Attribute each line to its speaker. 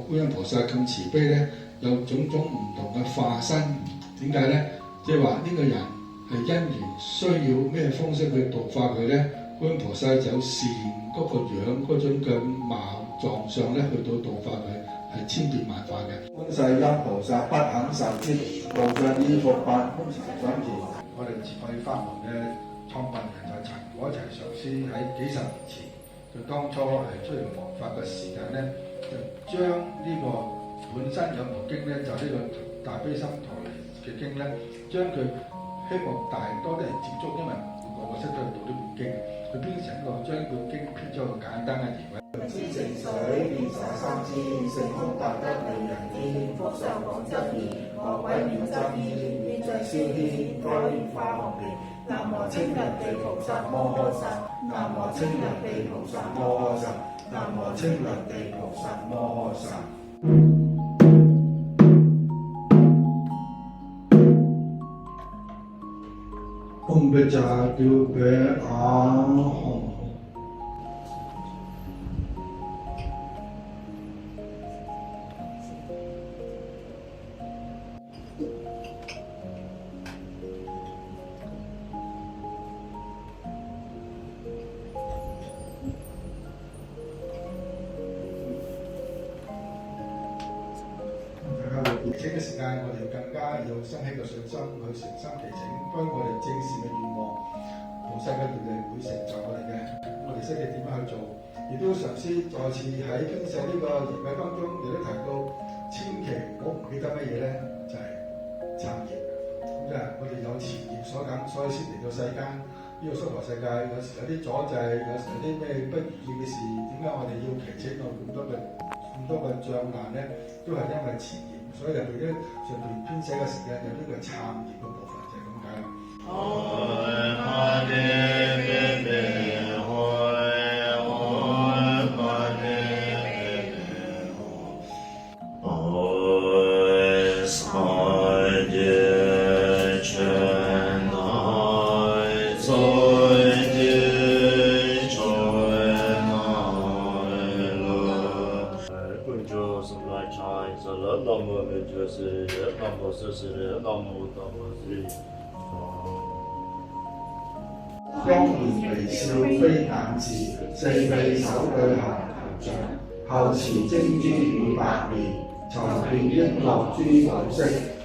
Speaker 1: 觀音菩薩咁慈悲咧，有種種唔同嘅化身。點解咧？即係話呢個人係因緣需要咩方式去度化佢咧？觀音菩薩就有善嗰個樣嗰種嘅貌狀上咧，去到度化佢係千變萬化嘅。觀世音菩薩不肯受之，道着衣服扮空常想前。我哋慈惠法門嘅創辦人就陳果齊上師喺幾十年前，就當初係出嚟弘法嘅時間咧，就將呢個本身有部經咧，就呢個大悲心陀羅尼嘅經咧，將佢希望大多啲人接觸，因為個個識得讀呢本經，佢編成一個將呢本經編咗個簡單嘅詞彙。
Speaker 2: 知情水，遍灑三千，成空達得令人見，福壽廣增延，惡鬼免執意，面像燒天，該蓮花紅蓮。南無清涼地菩薩摩訶薩，南無清涼地菩薩摩訶薩，南無清涼地菩薩摩訶薩。Om Bejadu Be Ahom。疫情嘅時間，我哋更加要生起個信心，去誠心祈請，幫我哋正視嘅願望，菩薩嘅願力會成就我哋嘅。我哋識得點樣去做，亦都嘗試再次喺經世呢個儀軌當中，亦都提到，千祈唔好唔記得乜嘢咧，就係懺業。咁即係我哋有前業所感，所以先嚟到世間呢個娑婆世界。有時有啲阻滯，有時有啲咩不如意嘅事，點解我哋要祈請到咁多嘅障難咧？都係因為前業。所以入邊咧，上邊編寫嘅時間有呢個懺業嘅部分，就係咁解光年微笑非眼字，四臂手對行頭像，後持精珠與百面，籌遍瓔珞諸寶飾。